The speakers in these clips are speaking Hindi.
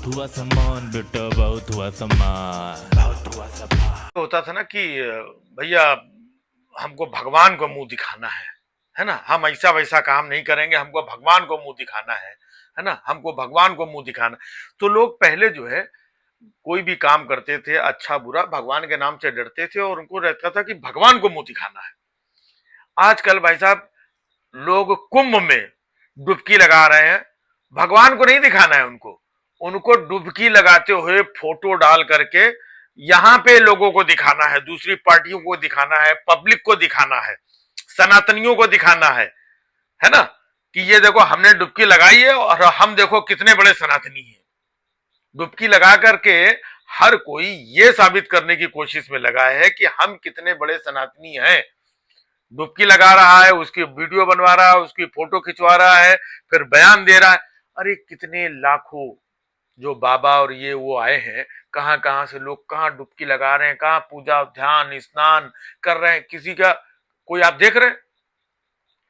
बहुत हुआ सम्मान बेटा, बहुत हुआ सम्मान, बहुत हुआ सम्मान। होता था ना कि भैया हमको भगवान को मुंह दिखाना है ना, हम ऐसा वैसा काम नहीं करेंगे, हमको भगवान को मुंह दिखाना है ना, हमको भगवान को मुंह दिखाना। तो लोग पहले जो है कोई भी काम करते थे अच्छा बुरा भगवान के नाम से डरते थे और उनको रहता था कि भगवान को मुंह दिखाना है। आजकल भाई साहब लोग कुंभ में डुबकी लगा रहे हैं, भगवान को नहीं दिखाना है उनको, उनको डुबकी लगाते हुए फोटो डाल करके यहां पे लोगों को दिखाना है, दूसरी पार्टियों को दिखाना है, पब्लिक को दिखाना है, सनातनियों को दिखाना है ना, कि ये देखो हमने डुबकी लगाई है और हम देखो कितने बड़े सनातनी हैं। डुबकी लगा करके हर कोई ये साबित करने की कोशिश में लगा है कि हम कितने बड़े सनातनी हैं। डुबकी लगा रहा है, उसकी वीडियो बनवा रहा है, उसकी फोटो खिंचवा रहा है, फिर बयान दे रहा है। अरे कितने लाखों जो बाबा और ये वो आए हैं, कहां कहां से लोग कहां डुबकी लगा रहे हैं, कहां पूजा ध्यान स्नान कर रहे हैं, किसी का कोई आप देख रहे हैं।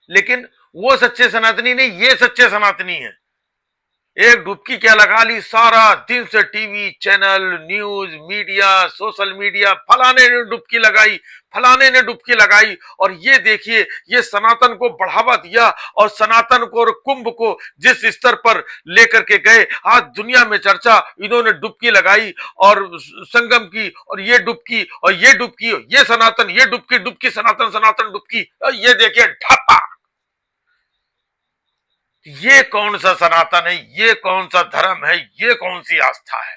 लेकिन वो सच्चे सनातनी नहीं, ये सच्चे सनातनी है। एक डुबकी क्या लगा ली, सारा दिन से TV channel news media social media फलाने ने डुबकी लगाई, फलाने ने डुबकी लगाई, और ये देखिए ये सनातन को बढ़ावा दिया और सनातन को और कुंभ को जिस स्तर पर लेकर के गए, आज दुनिया में चर्चा, इन्होंने डुबकी लगाई और संगम की, और ये डुबकी और ये डुबकी, ये सनातन, ये डुबकी, डुबकी सनातन, सनातन डुबकी, ये देखिए ढप्पा। ये कौन सा सनातन है, ये कौन सा धर्म है, ये कौन सी आस्था है,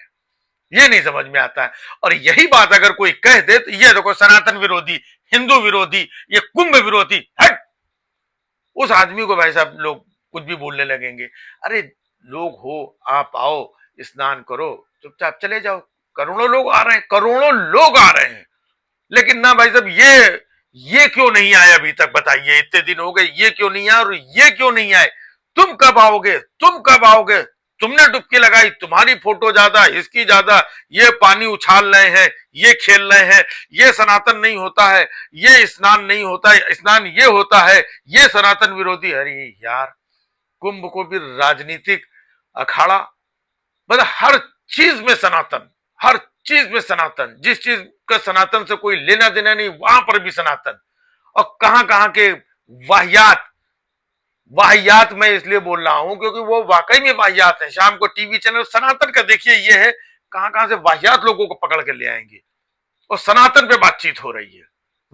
ये नहीं समझ में आता है। और यही बात अगर कोई कह दे तो ये देखो सनातन विरोधी, हिंदू विरोधी, ये कुंभ विरोधी, हट, उस आदमी को भाई साहब लोग कुछ भी बोलने लगेंगे। अरे लोग हो, आप आओ, स्नान करो, चुपचाप चले जाओ। करोड़ों लोग आ रहे हैं, करोड़ों लोग आ रहे हैं, लेकिन ना भाई साहब ये क्यों नहीं आए अभी तक, बताइए, इतने दिन हो गए ये क्यों नहीं आए, और ये क्यों नहीं आए। तुम कब आओगे, तुम कब आओगे, तुमने डुबकी लगाई, तुम्हारी फोटो ज्यादा, इसकी ज्यादा, ये पानी उछाल रहे हैं, ये खेल रहे हैं, ये सनातन नहीं होता है, ये स्नान नहीं होता है, स्नान ये होता है, ये सनातन विरोधी। अरे यार, कुंभ को भी राजनीतिक अखाड़ा, मतलब हर चीज में सनातन, हर चीज में सनातन, जिस चीज का सनातन से कोई लेना देना नहीं वहां पर भी सनातन। और कहां कहां के वाहियात, वाहियात मैं इसलिए बोल रहा हूं क्योंकि वो वाकई में वाहियात है। शाम को टीवी चैनल सनातन का देखिए, ये है कहां कहां से वाहियात लोगों को पकड़ के ले आएंगे, और सनातन पे बातचीत हो रही है।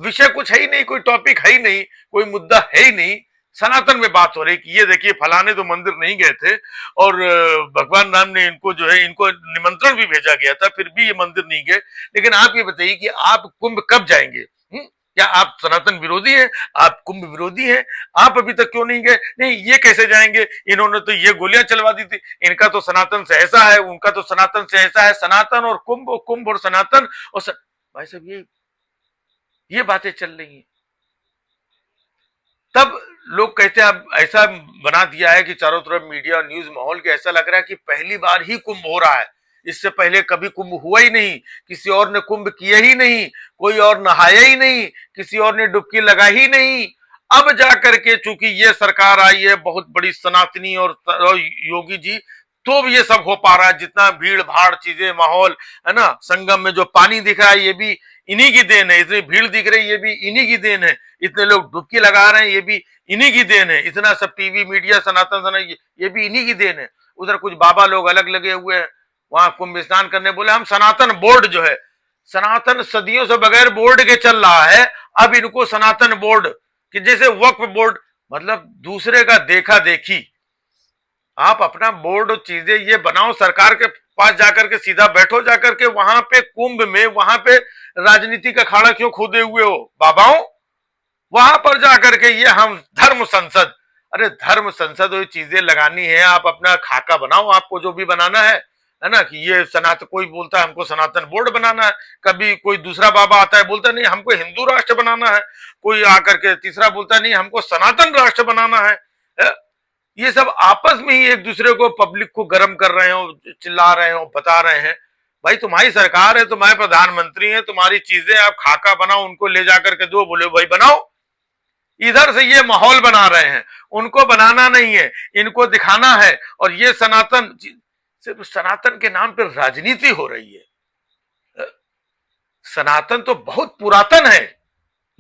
विषय कुछ है ही नहीं, कोई टॉपिक है ही नहीं, कोई मुद्दा है ही नहीं, सनातन में बात हो रही कि ये देखिए फलाने तो मंदिर नहीं गए थे और भगवान राम ने इनको जो है, इनको निमंत्रण भी भेजा गया था, फिर भी ये मंदिर नहीं गए। लेकिन आप ये बताइए कि आप कुंभ कब जाएंगे? क्या आप सनातन विरोधी हैं, आप कुंभ विरोधी हैं? आप अभी तक क्यों नहीं गए? नहीं, ये कैसे जाएंगे, इन्होंने तो ये गोलियां चलवा दी थी, इनका तो सनातन से ऐसा है, उनका तो सनातन से ऐसा है। सनातन और कुंभ, कुंभ और सनातन और भाई साहब ये बातें चल रही हैं। तब लोग कहते हैं अब ऐसा बना दिया है कि चारों तरफ मीडिया न्यूज माहौल के ऐसा लग रहा है कि पहली बार ही कुंभ हो रहा है, इससे पहले कभी कुंभ हुआ ही नहीं, किसी और ने कुंभ किया ही नहीं, कोई और नहाया ही नहीं, किसी और ने डुबकी लगाई ही नहीं। अब जाकर के चूंकि ये सरकार आई है बहुत बड़ी सनातनी और योगी जी, तो ये सब हो पा रहा है। जितना भीड़ भाड़ चीजें माहौल है ना, संगम में जो पानी दिख रहा है ये भी इन्हीं की देन है, इतनी भीड़ दिख रही है ये भी इन्हीं की देन है, इतने लोग डुबकी लगा रहे हैं ये भी इन्हीं की देन है, इतना सब टीवी मीडिया सनातन ये भी इन्हीं की देन है। उधर कुछ बाबा लोग अलग लगे हुए हैं, वहां कुंभ स्नान करने बोले हम सनातन बोर्ड जो है, सनातन सदियों से बगैर बोर्ड के चल रहा है, अब इनको सनातन बोर्ड कि जैसे वक्फ बोर्ड, मतलब दूसरे का देखा देखी। आप अपना बोर्ड चीजें ये बनाओ, सरकार के पास जाकर के सीधा बैठो, जाकर के वहां पे कुंभ में, वहां पे राजनीति का अखाड़ा क्यों खोदे हुए हो बाबाओं? वहां पर जाकर के ये हम धर्म संसद, अरे धर्म संसद वो चीजें लगानी है, आप अपना खाका बनाओ, आपको जो भी बनाना है ना, कि ये सनातन, कोई बोलता है हमको सनातन बोर्ड बनाना है, कभी कोई दूसरा बाबा आता है बोलता है नहीं हमको हिंदू राष्ट्र बनाना है, कोई आकर के तीसरा बोलता है नहीं हमको सनातन राष्ट्र बनाना है। ये सब आपस में ही एक दूसरे को, पब्लिक को गर्म कर रहे हो, चिल्ला रहे हो, बता रहे हैं भाई तुम्हारी सरकार है, तुम्हारे प्रधानमंत्री है, तुम्हारी चीजें आप खाका बनाओ, उनको ले जाकर के दो, बोले भाई बनाओ। इधर से ये माहौल बना रहे हैं, उनको बनाना नहीं है, इनको दिखाना है। और ये सनातन सिर्फ सनातन के नाम पर राजनीति हो रही है। सनातन तो बहुत पुरातन है,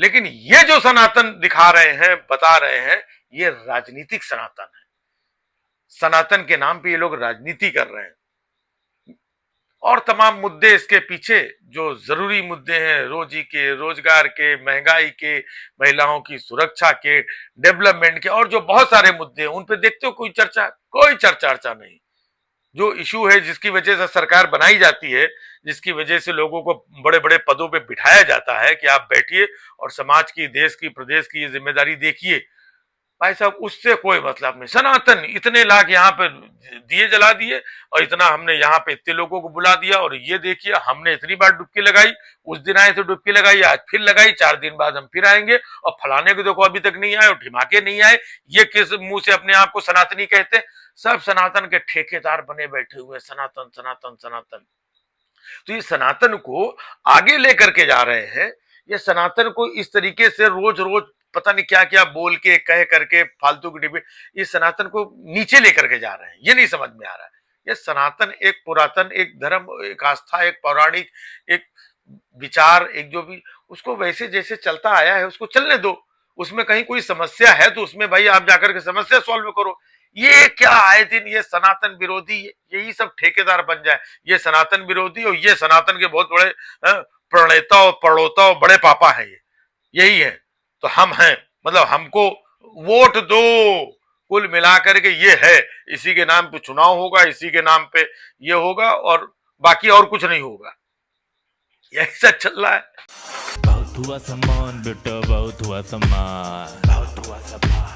लेकिन ये जो सनातन दिखा रहे हैं, बता रहे हैं, ये राजनीतिक सनातन है। सनातन के नाम पे ये लोग राजनीति कर रहे हैं और तमाम मुद्दे इसके पीछे जो जरूरी मुद्दे हैं, रोजी के, रोजगार के, महंगाई के, महिलाओं की सुरक्षा के, डेवलपमेंट के, और जो बहुत सारे मुद्दे हैं उन पे देखते हो कोई चर्चा नहीं। जो इशू है, जिसकी वजह से सरकार बनाई जाती है, जिसकी वजह से लोगों को बड़े बड़े पदों पे बिठाया जाता है कि आप बैठिए और समाज की, देश की, प्रदेश की ये जिम्मेदारी देखिए, भाई साहब उससे कोई मतलब नहीं। सनातन इतने लाख यहाँ पे दिए जला दिए और इतना हमने यहाँ पे इतने लोगों को बुला दिया, और ये देखिए हमने इतनी बार डुबकी लगाई, उस दिन आए तो डुबकी लगाई, आज फिर लगाई, 4 दिन बाद हम फिर आएंगे, और फलाने को देखो अभी तक नहीं आए और ढिमाके नहीं आए, ये किस मुंह से अपने आप को सनातनी कहते हैं? सब सनातन के ठेकेदार बने बैठे हुए, सनातन सनातन सनातन। तो ये सनातन को आगे लेकर के जा रहे हैं, ये सनातन को इस तरीके से रोज रोज पता नहीं क्या क्या बोल के, कह करके, फालतू की डिबेट, ये सनातन को नीचे लेकर के जा रहे हैं। ये नहीं समझ में आ रहा है। ये सनातन एक पुरातन, एक धर्म, एक आस्था, एक पौराणिक, एक विचार, एक जो भी, उसको वैसे जैसे चलता आया है उसको चलने दो। उसमें कहीं कोई समस्या है तो उसमें भाई आप जाकर के समस्या सॉल्व करो। ये क्या आए दिन ये सनातन विरोधी, यही सब ठेकेदार बन जाए, ये सनातन विरोधी और ये सनातन के बहुत बड़े प्रणेता और पड़ोता और बड़े पापा है, ये यही है। तो हम हैं, मतलब हमको वोट दो, कुल मिलाकर के ये है। इसी के नाम पे चुनाव होगा, इसी के नाम पे ये होगा, और बाकी और कुछ नहीं होगा। यही सब चल रहा है। बहुत हुआ सम्मान बेटा, बहुत हुआ सम्मान, बहुत हुआ सम्मान।